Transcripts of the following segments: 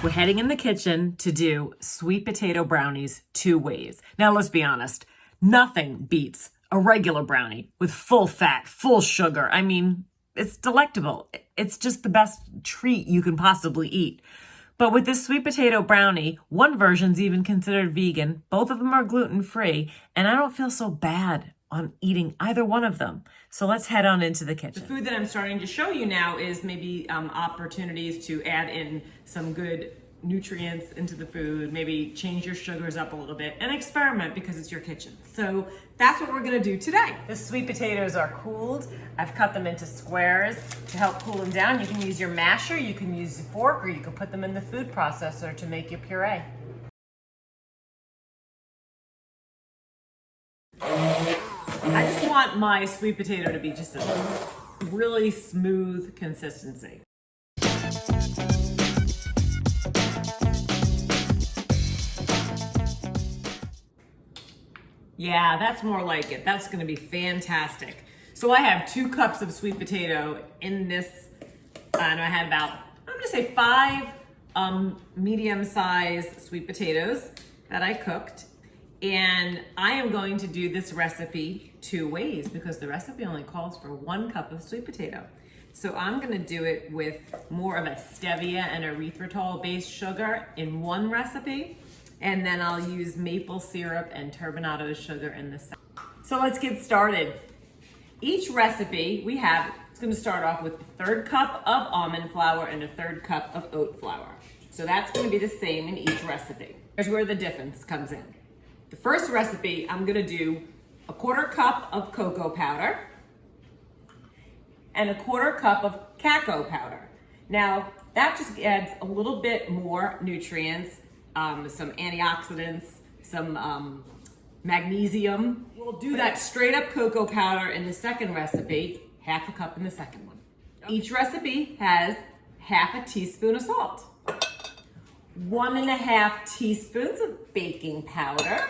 We're heading in the kitchen to do sweet potato brownies 2 ways. Now, let's be honest, nothing beats a regular brownie with full fat, full sugar. I mean, it's delectable. It's just the best treat you can possibly eat. But with this sweet potato brownie, one version's even considered vegan. Both of them are gluten-free, and I don't feel so bad on eating either one of them. So let's head on into the kitchen. The food that I'm starting to show you now is maybe opportunities to add in some good nutrients into the food, maybe change your sugars up a little bit, and experiment because it's your kitchen. So that's what we're gonna do today. The sweet potatoes are cooled. I've cut them into squares to help cool them down. You can use your masher, you can use a fork, or you can put them in the food processor to make your puree. I just want my sweet potato to be just a really smooth consistency. Yeah, that's more like it. That's gonna be fantastic. So I have 2 cups of sweet potato in this, and I had about, I'm gonna say 5 medium-sized sweet potatoes that I cooked. And I am going to do this recipe 2 ways because the recipe only calls for 1 cup of sweet potato. So I'm gonna do it with more of a stevia and erythritol-based sugar in one recipe, and then I'll use maple syrup and turbinado sugar in the second. So let's get started. Each recipe we have, it's gonna start off with a 1/3 cup of almond flour and a 1/3 cup of oat flour. So that's gonna be the same in each recipe. Here's where the difference comes in. The first recipe, I'm gonna do a 1/4 cup of cocoa powder and a 1/4 cup of cacao powder. Now, that just adds a little bit more nutrients, some antioxidants, some magnesium. We'll do that straight up cocoa powder in the second recipe, 1/2 cup in the second one. Each recipe has 1/2 teaspoon of salt, 1.5 teaspoons of baking powder.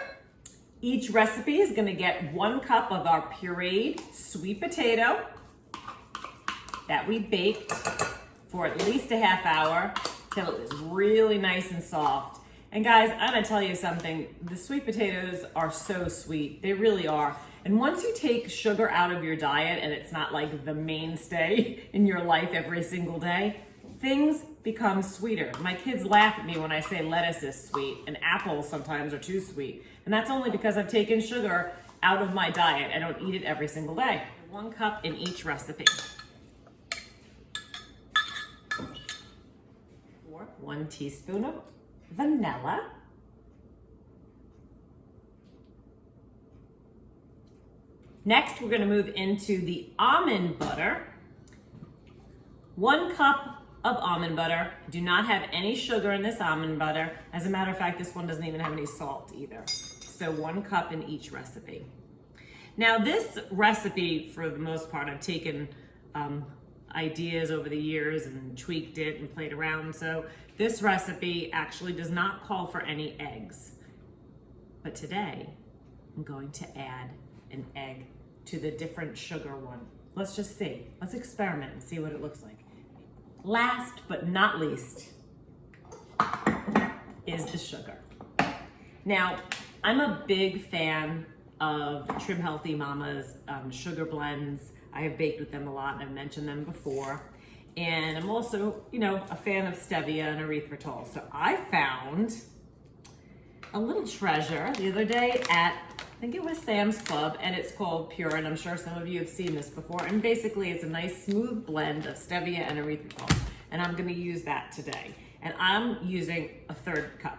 Each recipe is gonna get 1 cup of our pureed sweet potato that we baked for at least a 1/2 hour till it was really nice and soft. And guys, I'm gonna tell you something, the sweet potatoes are so sweet, they really are. And once you take sugar out of your diet and it's not like the mainstay in your life every single day, things become sweeter. My kids laugh at me when I say lettuce is sweet and apples sometimes are too sweet. And that's only because I've taken sugar out of my diet. I don't eat it every single day. 1 cup in each recipe. 1 teaspoon of vanilla. Next, we're gonna move into the almond butter. 1 cup of almond butter. Do not have any sugar in this almond butter. As a matter of fact, this one doesn't even have any salt either. So 1 cup in each recipe. Now this recipe, for the most part, I've taken ideas over the years and tweaked it and played around. So this recipe actually does not call for any eggs. But today, I'm going to add an egg to the different sugar one. Let's just see. Let's experiment and see what it looks like. Last but not least is the sugar. Now, I'm a big fan of Trim Healthy Mama's sugar blends. I have baked with them a lot and I've mentioned them before. And I'm also, a fan of stevia and erythritol. So I found a little treasure the other day at, I think it was Sam's Club, and it's called Pure, and I'm sure some of you have seen this before. And basically it's a nice smooth blend of stevia and erythritol. And I'm gonna use that today. And I'm using a 1/3 cup.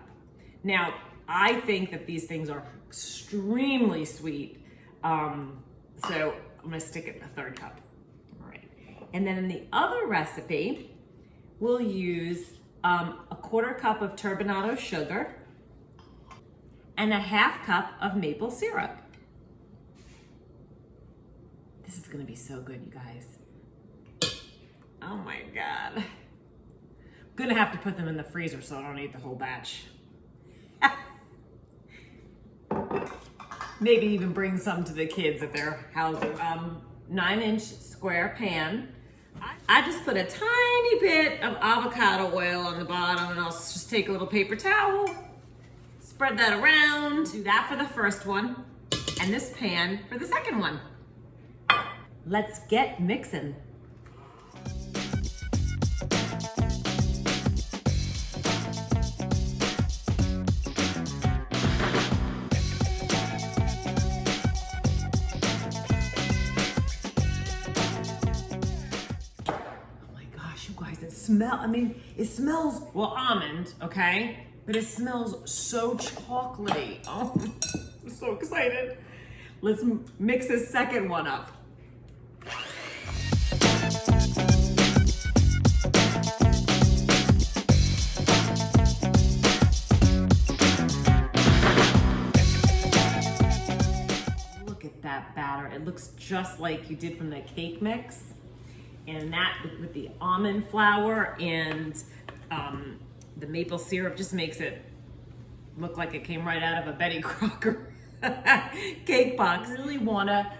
Now, I think that these things are extremely sweet. So I'm gonna stick it in a 1/3 cup. All right. And then in the other recipe, we'll use a 1/4 cup of turbinado sugar and a 1/2 cup of maple syrup. This is gonna be so good, you guys. Oh my God. I'm gonna have to put them in the freezer so I don't eat the whole batch. Maybe even bring some to the kids at their houses. 9-inch square pan. I just put a tiny bit of avocado oil on the bottom, and I'll just take a little paper towel, spread that around. Do that for the first one, and this pan for the second one. Let's get mixing. It smells, well, almond, okay? But it smells so chocolatey. Oh, I'm so excited. Let's mix this second one up. Look at that batter. It looks just like you did from the cake mix. And that with the almond flour and the maple syrup just makes it look like it came right out of a Betty Crocker cake box. I really wanna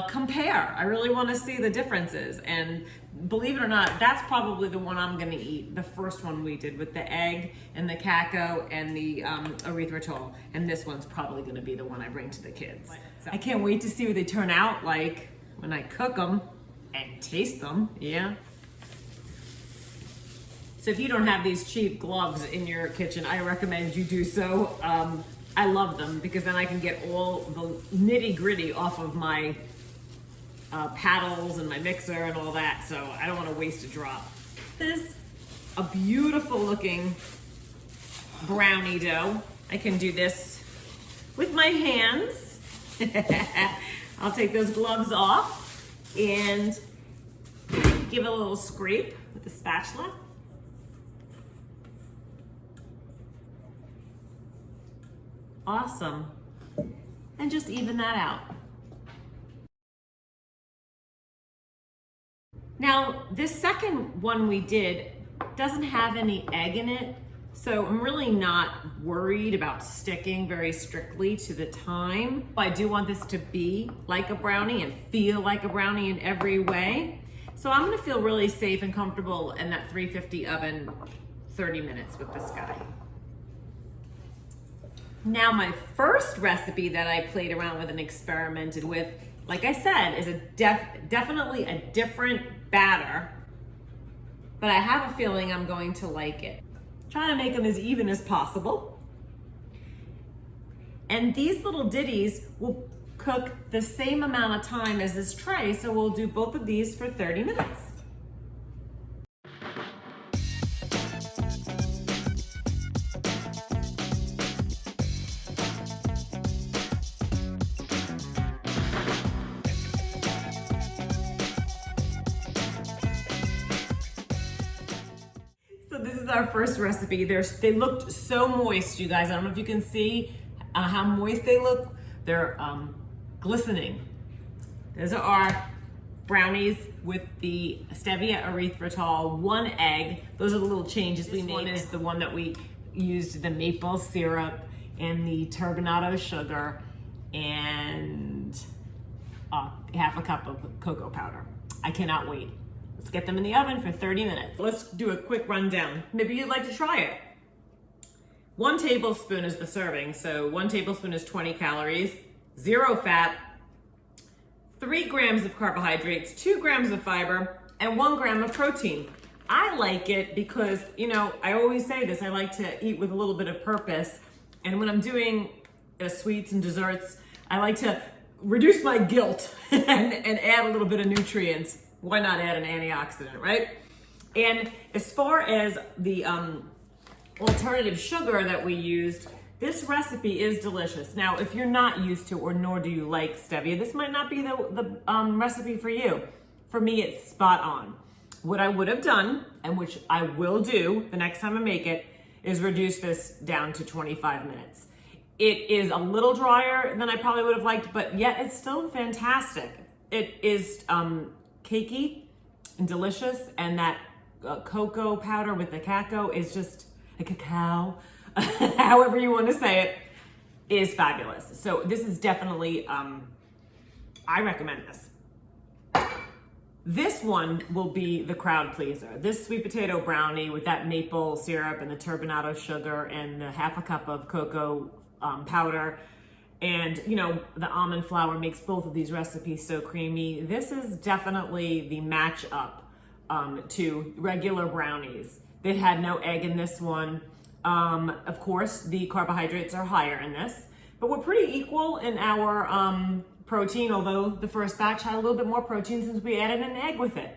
compare. I really wanna see the differences. And believe it or not, that's probably the one I'm gonna eat. The first one we did with the egg and the cacao and the erythritol. And this one's probably gonna be the one I bring to the kids. So I can't wait to see what they turn out like when I cook them. And taste them, yeah. So if you don't have these cheap gloves in your kitchen, I recommend you do so. I love them because then I can get all the nitty gritty off of my paddles and my mixer and all that, so I don't want to waste a drop. This is a beautiful looking brownie dough. I can do this with my hands. I'll take those gloves off and give it a little scrape with the spatula. Awesome. And just even that out. Now, this second one we did doesn't have any egg in it, so I'm really not worried about sticking very strictly to the time. I do want this to be like a brownie and feel like a brownie in every way. So I'm gonna feel really safe and comfortable in that 350 oven 30 minutes with this guy. Now my first recipe that I played around with and experimented with, like I said, is definitely a different batter, but I have a feeling I'm going to like it. Try to make them as even as possible. And these little ditties will cook the same amount of time as this tray, so we'll do both of these for 30 minutes. This is our first recipe. They looked so moist, you guys. I don't know if you can see how moist they look. They're glistening. Those are our brownies with the stevia erythritol, 1 egg. Those are the little changes we made. This one is the one that we used the maple syrup and the turbinado sugar and half a cup of cocoa powder. I cannot wait. Let's get them in the oven for 30 minutes. Let's do a quick rundown. Maybe you'd like to try it. 1 tablespoon is the serving, so 1 tablespoon is 20 calories, 0 fat, 3 grams of carbohydrates, 2 grams of fiber, and 1 gram of protein. I like it because, you know, I always say this, I like to eat with a little bit of purpose. And when I'm doing sweets and desserts, I like to reduce my guilt and add a little bit of nutrients. Why not add an antioxidant, right? And as far as the alternative sugar that we used, this recipe is delicious. Now, if you're not used to or nor do you like stevia, this might not be the recipe for you. For me, it's spot on. What I would have done, and which I will do the next time I make it, is reduce this down to 25 minutes. It is a little drier than I probably would have liked, but yet it's still fantastic. It is cakey and delicious, and that cocoa powder with the cacao is just a cacao, however you want to say it, is fabulous. So this is definitely, I recommend this. This one will be the crowd pleaser. This sweet potato brownie with that maple syrup and the turbinado sugar and the half a cup of cocoa powder and, you know, the almond flour makes both of these recipes so creamy. This is definitely the match up to regular brownies. They had no egg in this one. Of course, the carbohydrates are higher in this, but we're pretty equal in our protein, although the first batch had a little bit more protein since we added an egg with it.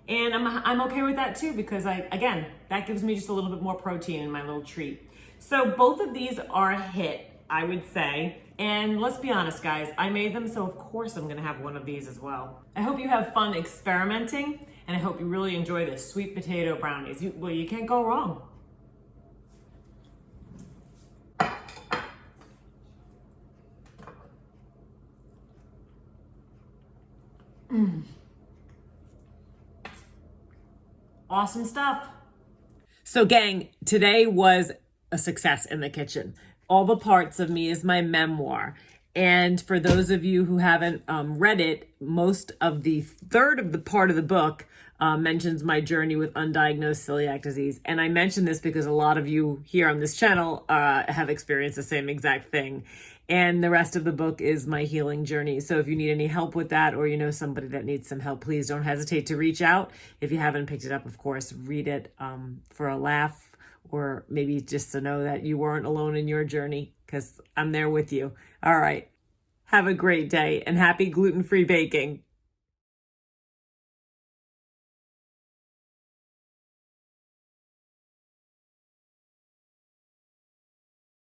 And I'm okay with that too, because again, that gives me just a little bit more protein in my little treat. So both of these are a hit, I would say. And let's be honest, guys, I made them, so of course I'm gonna have one of these as well. I hope you have fun experimenting, and I hope you really enjoy the sweet potato brownies. Well, you can't go wrong. Awesome stuff. So gang, today was a success in the kitchen. All the Parts of Me is my memoir. And for those of you who haven't read it, most of the third of the part of the book mentions my journey with undiagnosed celiac disease. And I mention this because a lot of you here on this channel have experienced the same exact thing. And the rest of the book is my healing journey. So if you need any help with that, or you know somebody that needs some help, please don't hesitate to reach out. If you haven't picked it up, of course, read it for a laugh, or maybe just to know that you weren't alone in your journey, because I'm there with you. All right. Have a great day and happy gluten-free baking.